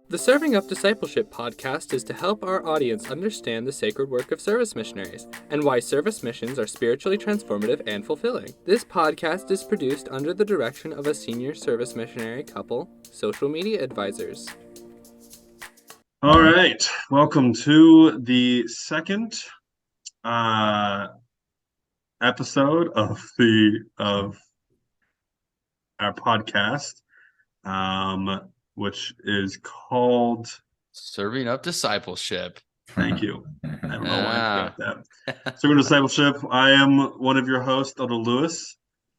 The Serving Up Discipleship podcast is to help our audience understand the sacred work of service missionaries and why service missions are spiritually transformative and fulfilling. This podcast is produced under the direction of a senior service missionary couple, social media advisors. All right, welcome to the second episode of our podcast, which is called Serving Up Discipleship. Thank you. I don't know why I forgot that. Serving Discipleship. I am one of your hosts, Elder Lewis.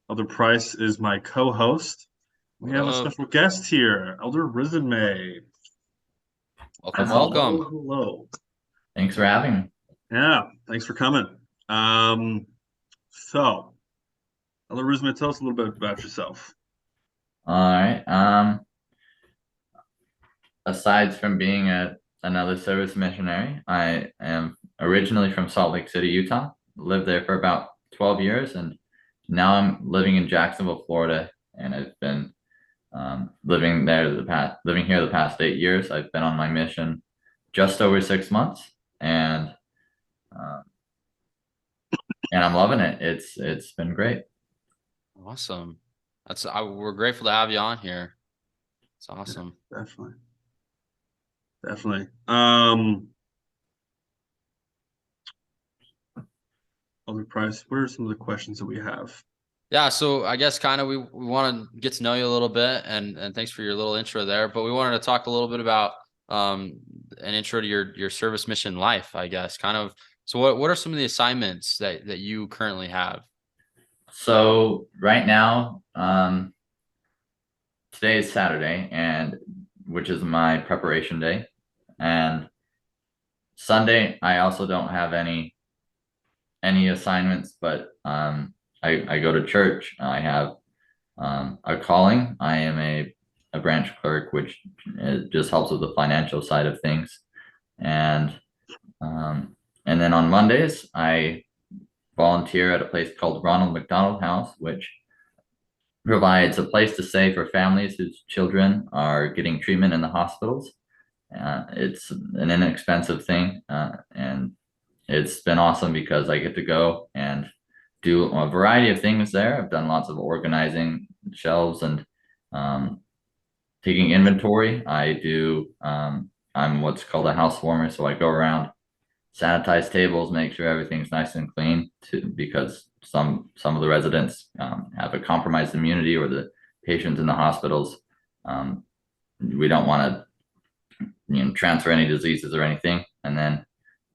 Elder Price is my co-host. We have a special guest here, Elder Risenmay. Welcome. Hello. Thanks for having me. Yeah, thanks for coming. So, Elder Risenmay, tell us a little bit about yourself. All right. Aside from being another service missionary, I am originally from Salt Lake City, Utah. Lived there for about 12 years, and now I'm living in Jacksonville, Florida, and I've been living here the past 8 years. I've been on my mission just over 6 months, and I'm loving it. It's been great. Awesome. We're grateful to have you on here. It's awesome. Yeah, definitely. Elder Price, what are some of the questions that we have? Yeah, so I guess kind of we want to get to know you a little bit, and thanks for your little intro there. But we wanted to talk a little bit about an intro to your service mission life, I guess. Kind of. So what are some of the assignments that you currently have? So right now, today is Saturday, which is my preparation day, and Sunday I also don't have any assignments, but I go to church. I have a calling. I am a branch clerk, which just helps with the financial side of things, and then on Mondays I volunteer at a place called Ronald McDonald House, which provides a place to stay for families whose children are getting treatment in the hospitals. It's an inexpensive thing, and it's been awesome because I get to go and do a variety of things there. I've done lots of organizing shelves and taking inventory. I'm what's called a house warmer, so I go around, sanitize tables, make sure everything's nice and clean, because some of the residents have a compromised immunity, or the patients in the hospitals. We don't want to transfer any diseases or anything. And then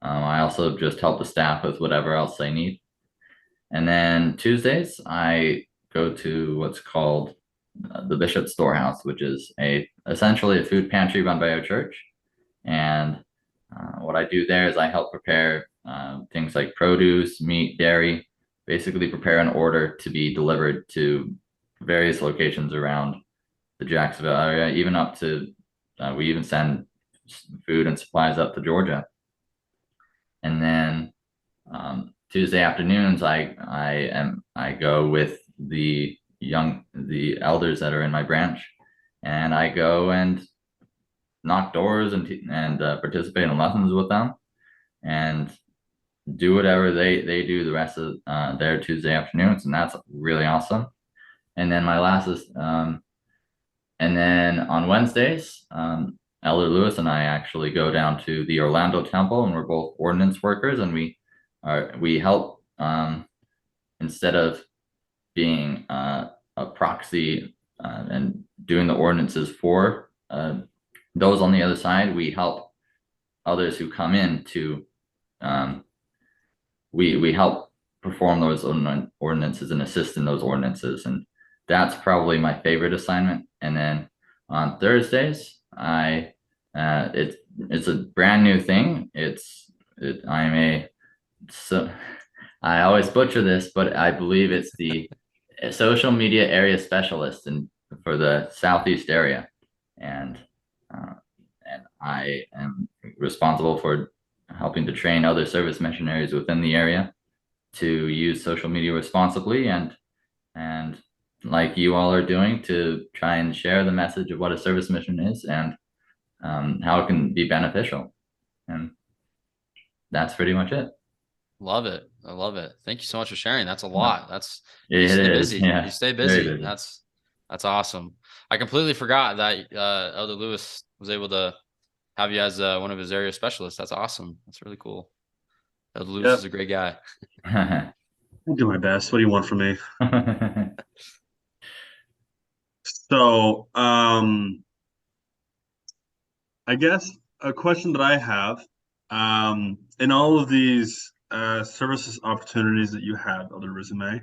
I also just help the staff with whatever else they need. And then Tuesdays I go to what's called the Bishop Storehouse, which is essentially a food pantry run by our church. And what I do there is I help prepare things like produce, meat, dairy, basically prepare an order to be delivered to various locations around the Jacksonville area, even up to, we even send food and supplies up to Georgia. And then Tuesday afternoons, I go with the elders that are in my branch, and I go and knock doors and participate in lessons with them, and do whatever they do the rest of their Tuesday afternoons, and that's really awesome. And then my last is, and then on Wednesdays, Elder Lewis and I actually go down to the Orlando Temple, and we're both ordinance workers, and we help, instead of being a proxy and doing the ordinances for those on the other side. We help others who come in to we help perform those ordinances and assist in those ordinances, and that's probably my favorite assignment. And then on Thursdays, it's a brand new thing. I always butcher this, but I believe it's the social media area specialist for the Southeast area, and I am responsible for helping to train other service missionaries within the area to use social media responsibly, and like you all are doing, to try and share the message of what a service mission is, and how it can be beneficial. And that's pretty much it. Love it. I love it. Thank you so much for sharing. That's a lot. You It stay is. busy. Yeah. You stay Very busy. busy. That's awesome. I completely forgot that Elder Lewis was able to have you as one of his area specialists. That's awesome. That's really cool. Elder Lewis is a great guy. I'll do my best. What do you want from me? So, I guess a question that I have, in all of these services opportunities that you have, Elder Risenmay,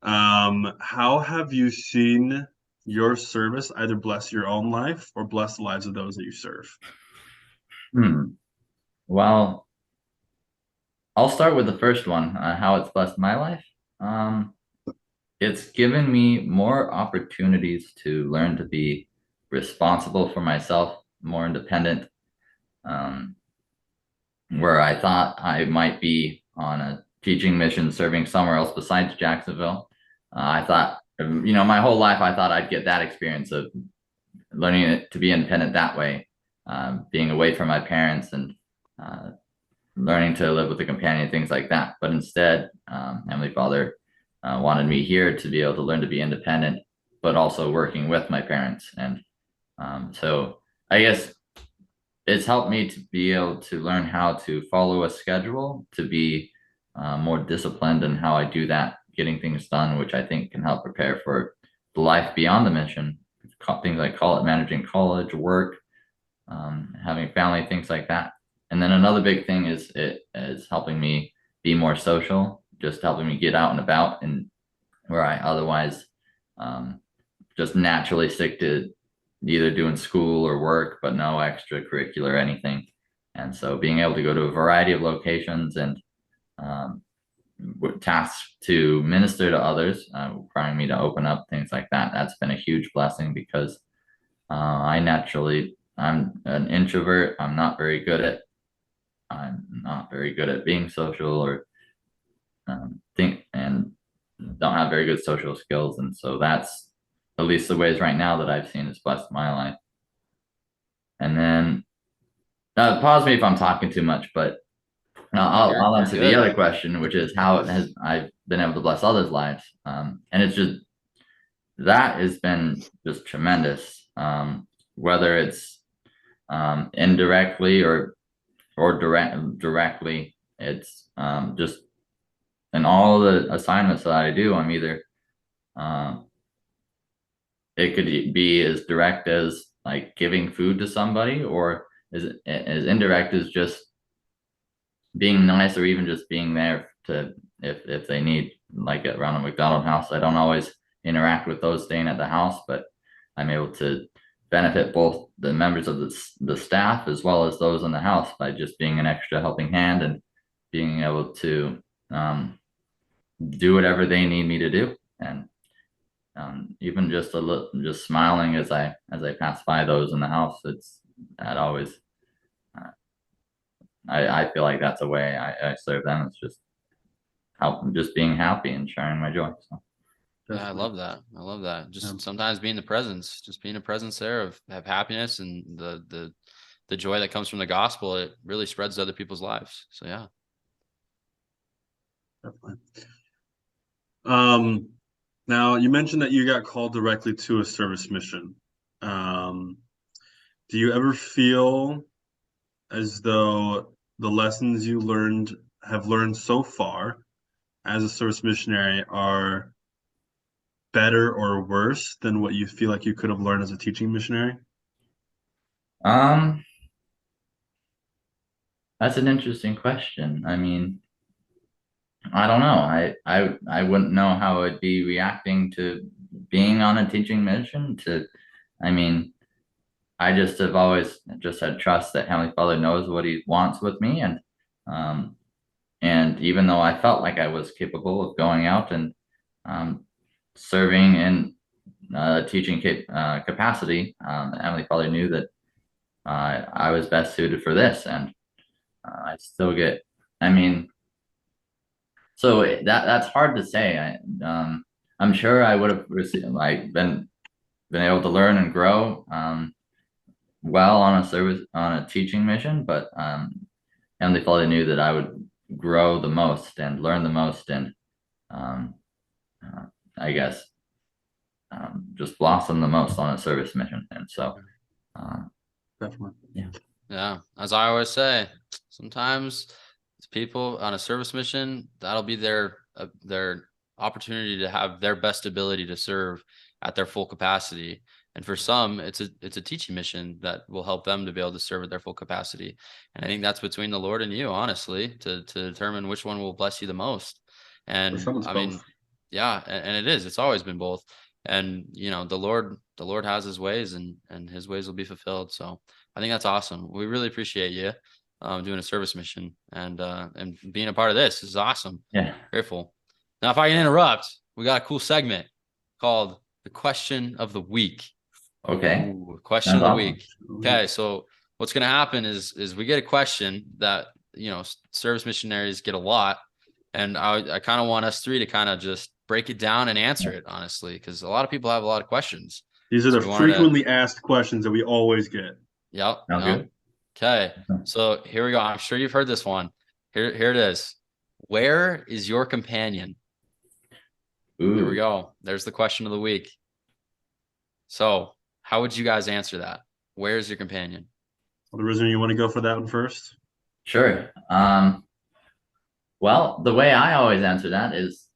how have you seen your service either bless your own life or bless the lives of those that you serve? Well, I'll start with the first one, how it's blessed my life. It's given me more opportunities to learn to be responsible for myself, more independent. Where I thought I might be on a teaching mission serving somewhere else besides Jacksonville. I thought, my whole life I thought I'd get that experience of learning to be independent that way, being away from my parents and learning to live with a companion, things like that. But instead, Heavenly Father wanted me here to be able to learn to be independent, but also working with my parents. And so I guess it's helped me to be able to learn how to follow a schedule, to be more disciplined in how I do that, getting things done, which I think can help prepare for the life beyond the mission. Things like managing college, work, having family, things like that. And then another big thing is it is helping me be more social, just helping me get out and about, and where I otherwise just naturally stick to either doing school or work, but no extracurricular anything. And so being able to go to a variety of locations and tasks to minister to others, requiring me to open up, things like that, that's been a huge blessing because I'm an introvert. I'm not very good at being social or think and don't have very good social skills. And so that's at least the ways right now that I've seen has blessed my life. And then pause me if I'm talking too much, but I'll answer the other question, which is how I've been able to bless others' lives. And it's just, that has been just tremendous. Whether it's indirectly or directly, it's just in all the assignments that I do, I'm either it could be as direct as like giving food to somebody, or as indirect as just being nice, or even just being there to if they need, like at Ronald McDonald House. I don't always interact with those staying at the house, but I'm able to benefit both the members of the staff as well as those in the house by just being an extra helping hand and being able to do whatever they need me to do. And even just just smiling as I pass by those in the house, that always I feel like that's a way I serve them. It's just being happy and sharing my joy. So. Yeah, I love that. Just sometimes being a presence there of happiness and the joy that comes from the gospel, it really spreads to other people's lives. So yeah. Definitely. Now you mentioned that you got called directly to a service mission. Do you ever feel as though the lessons you have learned so far as a service missionary are better or worse than what you feel like you could have learned as a teaching missionary? That's an interesting question. I mean, I don't know. I wouldn't know how I'd be reacting to being on a teaching mission. I mean, I just have always just had trust that Heavenly Father knows what He wants with me, and even though I felt like I was capable of going out and serving in teaching capacity, Heavenly Father knew that I was best suited for this, and I still get. I mean, so that's hard to say. I'm sure I would have received, been able to learn and grow well on a teaching mission, but Heavenly Father knew that I would grow the most and learn the most, and um, I guess just blossom the most on a service mission. And so, Definitely. Yeah, as I always say, sometimes people on a service mission, that'll be their opportunity to have their best ability to serve at their full capacity. And for some, it's a teaching mission that will help them to be able to serve at their full capacity. And I think that's between the Lord and you, honestly, to determine which one will bless you the most. And I mean, yeah, and it is. It's always been both. And the Lord has his ways, and his ways will be fulfilled. So I think that's awesome. We really appreciate you doing a service mission and being a part of this. This is awesome. Yeah. Grateful. Now, if I can interrupt, we got a cool segment called the question of the week. Okay. Ooh, question of the week. Okay. So what's going to happen is we get a question that, service missionaries get a lot. And I kind of want us three to kind of just break it down and answer it, honestly, because a lot of people have a lot of questions. These are the frequently asked questions that we always get. Yep. Good. Okay. So here we go. I'm sure you've heard this one. Here it is. Where is your companion? Ooh. There we go. There's the question of the week. So how would you guys answer that? Where is your companion? Well, Risenmay, you want to go for that one first? Sure. Well, the way I always answer that is,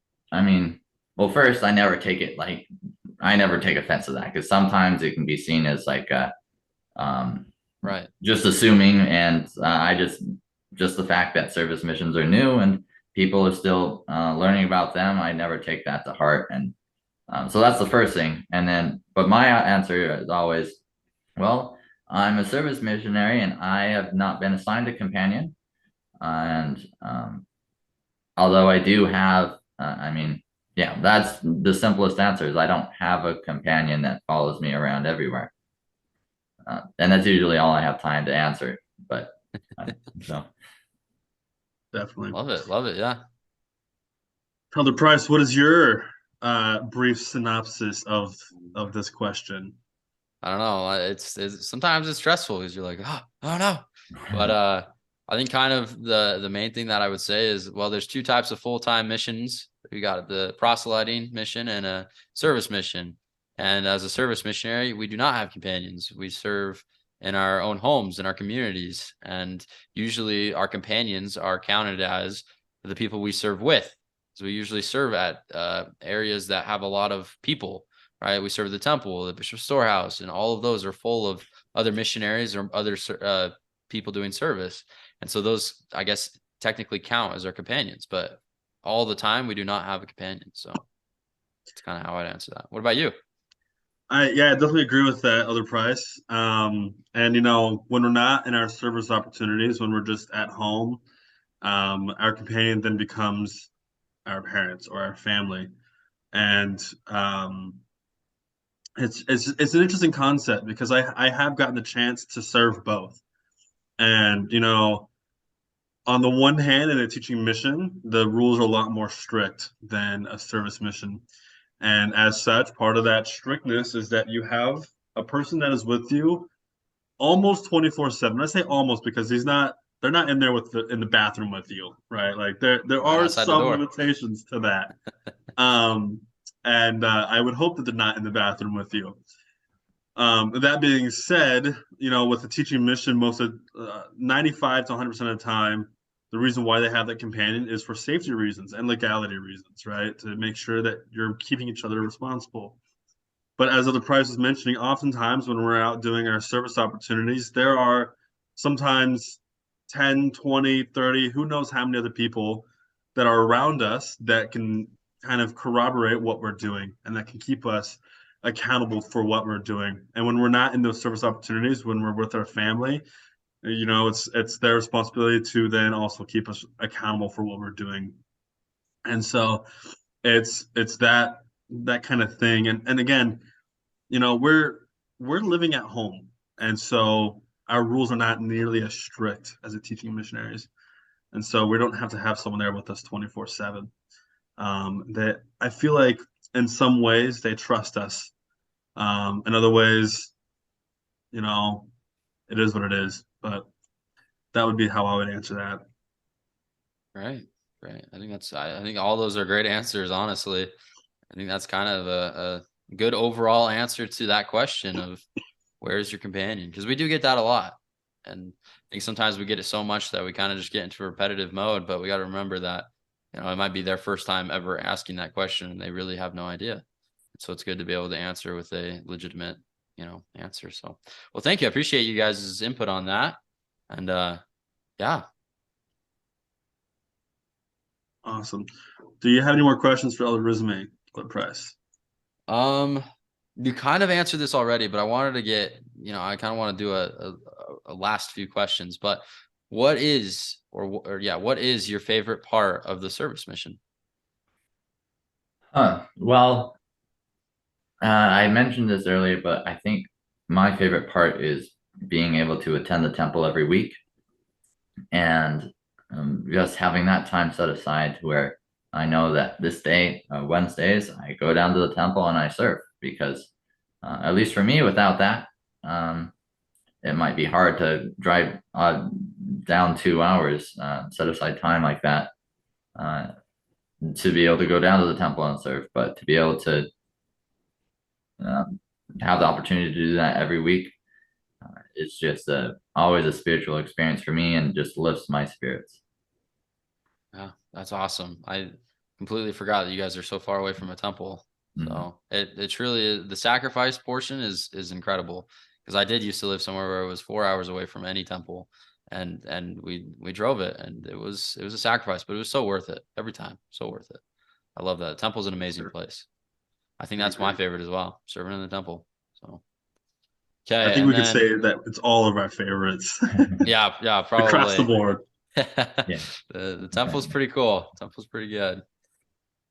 first, I never take offense to that, because sometimes it can be seen as like right, just assuming, and just the fact that service missions are new and people are still learning about them, I never take that to heart. And so that's the first thing. And then, but my answer is always, well, I'm a service missionary and I have not been assigned a companion. And although I do have, that's the simplest answer, is I don't have a companion that follows me around everywhere. And that's usually all I have time to answer. But so. Definitely. Love it. Yeah. Elder Price, what is your brief synopsis of this question? I don't know. It's sometimes it's stressful because you're like, oh, I don't know. But I think kind of the main thing that I would say is, well, there's two types of full-time missions. We got the proselyting mission and a service mission. And as a service missionary, we do not have companions. We serve in our own homes, in our communities. And usually our companions are counted as the people we serve with. So we usually serve at areas that have a lot of people, right? We serve the temple, the bishop's storehouse, and all of those are full of other missionaries or other people doing service. And so those, I guess, technically count as our companions, but all the time we do not have a companion. So that's kind of how I'd answer that. What about you? I definitely agree with that, Elder Price. And when we're not in our service opportunities, when we're just at home, our companion then becomes our parents or our family. And it's an interesting concept, because I have gotten the chance to serve both. And on the one hand, in a teaching mission, the rules are a lot more strict than a service mission. And as such, part of that strictness is that you have a person that is with you almost 24/7. I say almost because they're not in there in the bathroom with you, right? Like there are some limitations to that. And I would hope that they're not in the bathroom with you. That being said, with the teaching mission, most of 95 to 100% of the time, the reason why they have that companion is for safety reasons and legality reasons, right? To make sure that you're keeping each other responsible. But as Elder Price was mentioning, oftentimes when we're out doing our service opportunities, there are sometimes 10, 20, 30, who knows how many other people that are around us that can kind of corroborate what we're doing and that can keep us accountable for what we're doing. And when we're not in those service opportunities, when we're with our family, it's their responsibility to then also keep us accountable for what we're doing. And so it's that kind of thing. And again, we're living at home, and so our rules are not nearly as strict as the teaching missionaries. And so we don't have to have someone there with us 24/7. That I feel like in some ways they trust us. In other ways, it is what it is. But that would be how I would answer that. Right. I think all those are great answers, honestly. I think that's kind of a good overall answer to that question of where's your companion? Because we do get that a lot. And I think sometimes we get it so much that we kind of just get into repetitive mode, but we got to remember that, it might be their first time ever asking that question and they really have no idea. So it's good to be able to answer with a legitimate, answer. So, well, thank you. I appreciate you guys' input on that. And yeah. Awesome. Do you have any more questions for Elder Risenmay, Price? You kind of answered this already, but I wanted to get, I kind of want to do a last few questions, but what is your favorite part of the service mission? Well, I mentioned this earlier, but I think my favorite part is being able to attend the temple every week and just having that time set aside where I know that this day, Wednesdays, I go down to the temple and I serve because, at least for me, without that, it might be hard to drive down 2 hours, set aside time like that, to be able to go down to the temple and serve. But to be able to have the opportunity to do that every week, it's just always a spiritual experience for me and just lifts my spirits. Yeah, that's awesome. I completely forgot that you guys are so far away from a temple. Mm-hmm. So it truly is, the sacrifice portion is incredible, because I did used to live somewhere where it was 4 hours away from any temple, and we drove it, and it was a sacrifice, but it was so worth it every time. So worth it. I love that. Temple's an amazing place. I think that's my favorite as well, serving in the temple. So okay. I think we could say that it's all of our favorites. Yeah, probably across the board. Yeah. The temple's pretty cool. Temple's pretty good.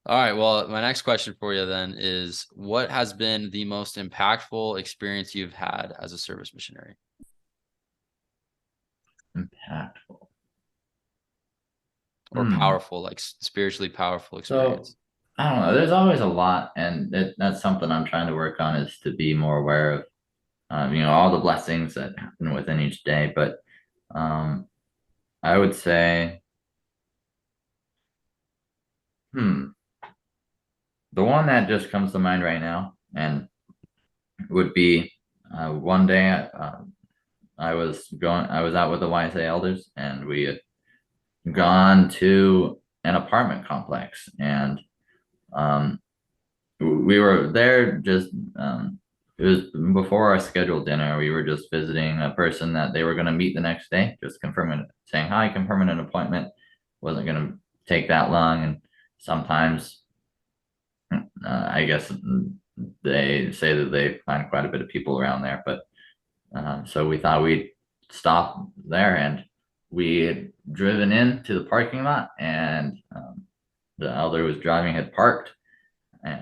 All right. Well, my next question for you then is, what has been the most impactful experience you've had as a service missionary? Impactful. Or powerful, like spiritually powerful experience. So, I don't know. There's always a lot, and that's something I'm trying to work on, is to be more aware of, all the blessings that happen within each day. But I would say, the one that just comes to mind right now, and would be one day I was out with the YSA elders, and we had gone to an apartment complex, and we were there just it was before our scheduled dinner. We were just visiting a person that they were going to meet the next day, just saying hi, confirming an appointment. Wasn't going to take that long, and sometimes I guess they say that they find quite a bit of people around there, but so we thought we'd stop there, and we had driven into the parking lot, and the elder who was driving had parked,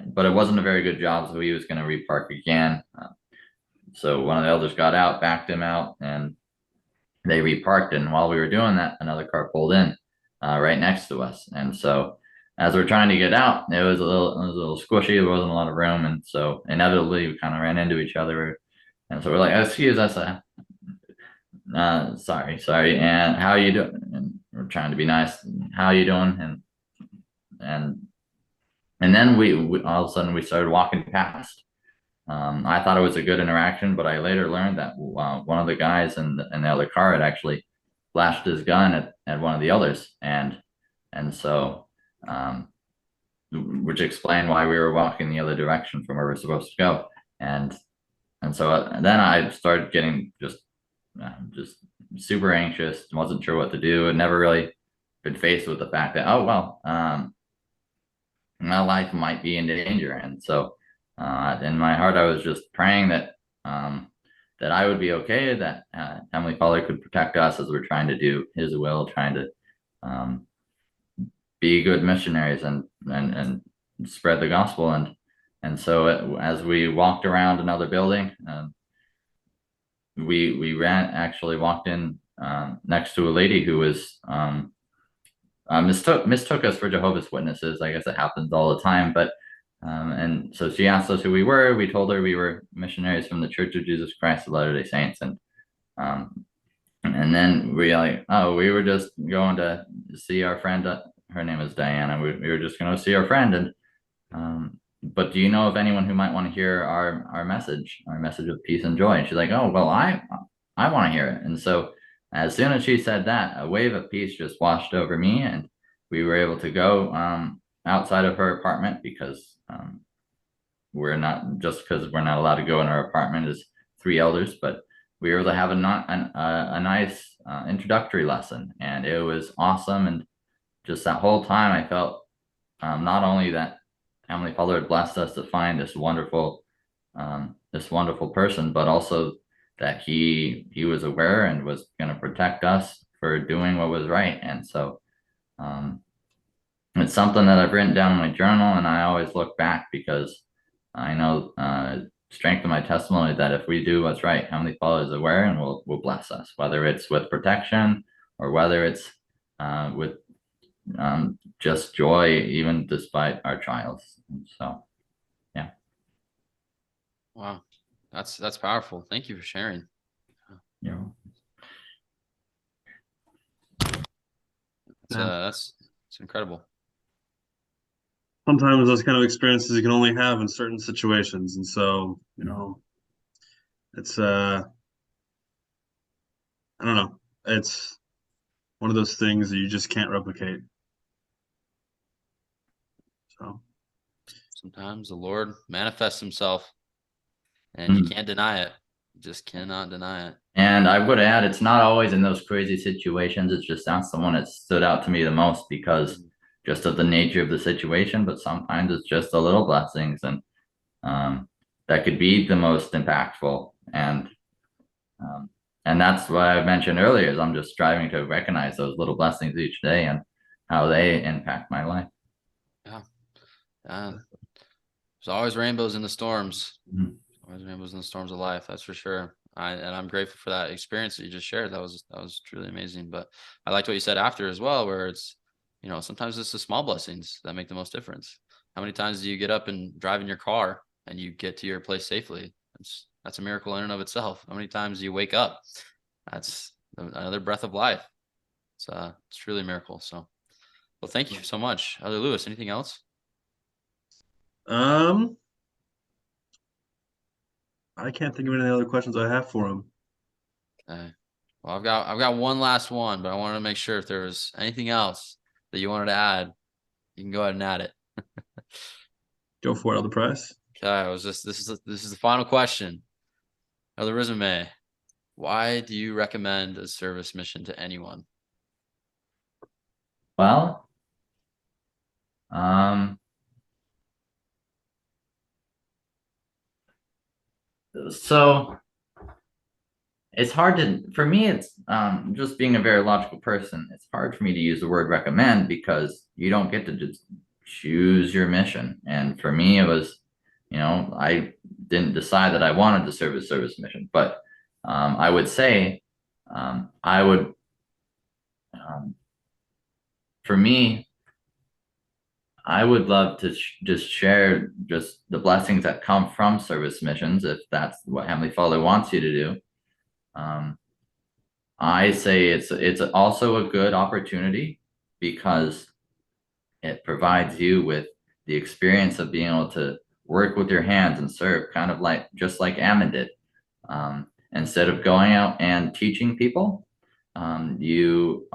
but it wasn't a very good job, so he was going to repark again. So one of the elders got out, backed him out, and they reparked. And while we were doing that, another car pulled in right next to us. And so as we're trying to get out, it was a little squishy. There wasn't a lot of room, and so inevitably we kind of ran into each other. And so we're like, "Excuse us, sorry, and how are you doing?" And we're trying to be nice. "How are you doing?" And then we all of a sudden we started walking past. I thought it was a good interaction, but I later learned that one of the guys in the other car had actually flashed his gun at one of the others, and so which explained why we were walking the other direction from where we're supposed to go. And so then I started getting just super anxious, wasn't sure what to do, and never really been faced with the fact that, my life might be in danger. And so in my heart, I was just praying that that I would be okay, that Heavenly Father could protect us as we're trying to do His will, trying to be good missionaries and spread the gospel. And so as we walked around another building, we walked in next to a lady who was mistook us for Jehovah's Witnesses. I guess it happens all the time, but and so she asked us who we were. We told her we were missionaries from the Church of Jesus Christ of Latter-day Saints, And then we were just going to see our friend. Her name is Diana. We were just going to see our friend. And but do you know of anyone who might want to hear our message of peace and joy? And she's like, oh, well, I want to hear it. And so as soon as she said that, a wave of peace just washed over me, and we were able to go outside of her apartment because we're not allowed to go in our apartment as 3 elders, but we were able to have a nice introductory lesson, and it was awesome. And just that whole time, I felt not only that Heavenly Father had blessed us to find this wonderful person, but also that he was aware and was going to protect us for doing what was right. And so it's something that I've written down in my journal, and I always look back because I know strength of my testimony that if we do what's right, Heavenly Father is aware and will bless us, whether it's with protection or whether it's with just joy, even despite our trials. And so, yeah. Wow, that's powerful. Thank you for sharing. Yeah. That's incredible. Sometimes those kind of experiences you can only have in certain situations, and so it's I don't know. It's one of those things that you just can't replicate. So sometimes the Lord manifests himself and you can't deny it. You just cannot deny it. And I would add, it's not always in those crazy situations. It's just that's the one that stood out to me the most because just of the nature of the situation, but sometimes it's just the little blessings, and that could be the most impactful. And that's what I mentioned earlier is I'm just striving to recognize those little blessings each day and how they impact my life. Yeah. There's always rainbows in the storms. Mm-hmm. Always rainbows in the storms of life. That's for sure. I'm grateful for that experience that you just shared. That was truly amazing. But I liked what you said after as well, where it's, sometimes it's the small blessings that make the most difference. How many times do you get up and drive in your car and you get to your place safely? That's a miracle in and of itself. How many times do you wake up? That's another breath of life. It's truly a miracle. So, well, thank you so much. Elder Lewis, anything else? I can't think of any other questions I have for him. Okay. Well, I've got one last one, but I wanted to make sure if there was anything else that you wanted to add, you can go ahead and add it. Go for it, Elder Price. Okay, this is the final question. Elder Risenmay, why do you recommend a service mission to anyone? Well, so it's hard for me, it's just being a very logical person, it's hard for me to use the word recommend because you don't get to just choose your mission. And for me, it was, I didn't decide that I wanted to serve a service mission, but I would say for me, I would love to just share just the blessings that come from service missions, if that's what Heavenly Father wants you to do. I say it's also a good opportunity because it provides you with the experience of being able to work with your hands and serve, kind of like just like Ammon did. Instead of going out and teaching people, you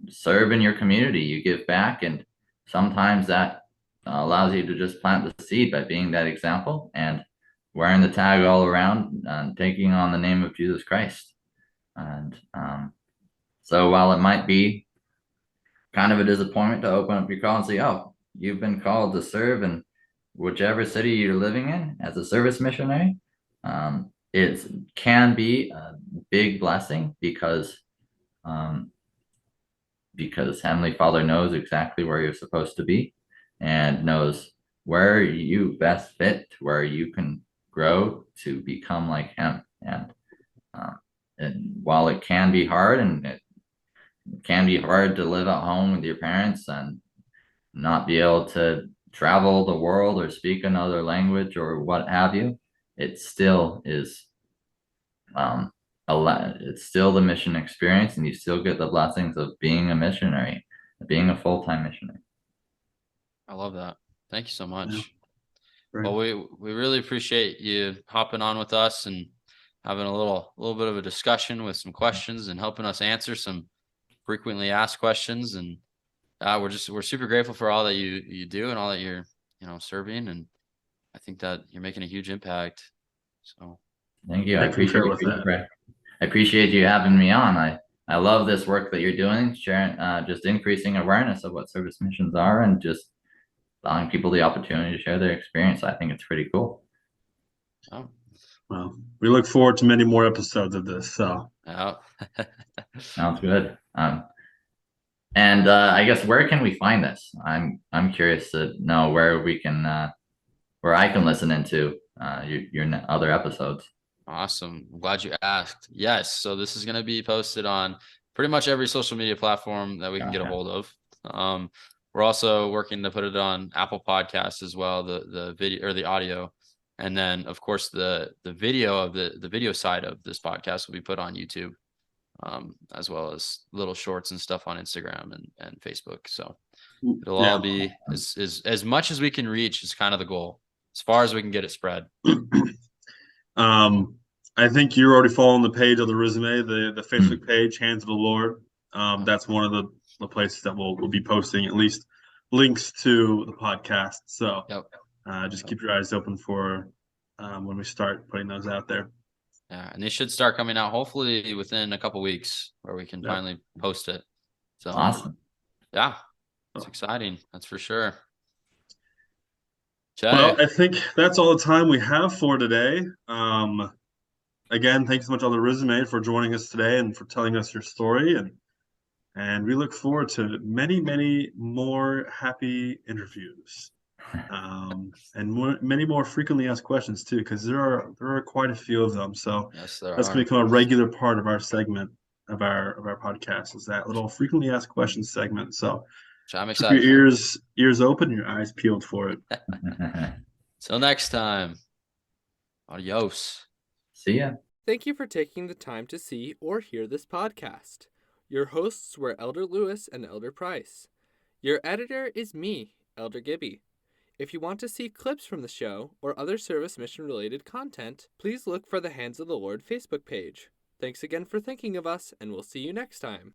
serve in your community, you give back, and sometimes that allows you to just plant the seed by being that example and wearing the tag all around and taking on the name of Jesus Christ. And so while it might be kind of a disappointment to open up your call and say, oh, you've been called to serve in whichever city you're living in as a service missionary, it can be a big blessing because Heavenly Father knows exactly where you're supposed to be and knows where you best fit, where you can grow to become like Him. And while it can be hard, and it can be hard to live at home with your parents and not be able to travel the world or speak another language or what have you, it still is it's still the mission experience, and you still get the blessings of being a missionary, being a full-time missionary. I love that. Thank you so much. Yeah. Right. Well, we really appreciate you hopping on with us and having a little bit of a discussion with some questions and helping us answer some frequently asked questions. And we're super grateful for all that you do and all that you're serving. And I think that you're making a huge impact. So thank you. I appreciate you having me on. I love this work that you're doing, sharing, just increasing awareness of what service missions are, and just allowing people the opportunity to share their experience. I think it's pretty cool. Oh. Well, we look forward to many more episodes of this. So sounds good. And I guess, where can we find this? I'm curious to know where we can where I can listen into your other episodes. Awesome. I'm glad you asked. Yes. So this is going to be posted on pretty much every social media platform that we can get a hold of. We're also working to put it on Apple Podcasts as well, the video or the audio. And then, of course, the video of the video side of this podcast will be put on YouTube, as well as little shorts and stuff on Instagram and Facebook. So it'll all be as much as we can reach is kind of the goal, as far as we can get it spread. I think you're already following the page of the Risenmay, the Facebook page, Hands of the Lord. That's one of the places that we'll be posting at least links to the podcast. So just keep your eyes open for when we start putting those out there. Yeah, and they should start coming out hopefully within a couple weeks, where we can finally post it. So awesome. Yeah, it's exciting. That's for sure. Well, I think that's all the time we have for today. Again, thanks so much, Elder Risenmay, for joining us today and for telling us your story. And we look forward to many, many more happy interviews, and many more frequently asked questions too, because there are quite a few of them. So that's going to become a regular part of our segment of our podcast, is that little frequently asked questions segment. So I'm excited. Keep your ears open, your eyes peeled for it. Till next time. Adios. See ya. Thank you for taking the time to see or hear this podcast. Your hosts were Elder Lewis and Elder Price. Your editor is me, Elder Gibby. If you want to see clips from the show or other service mission related content, please look for the Hands of the Lord Facebook page. Thanks again for thinking of us, and we'll see you next time.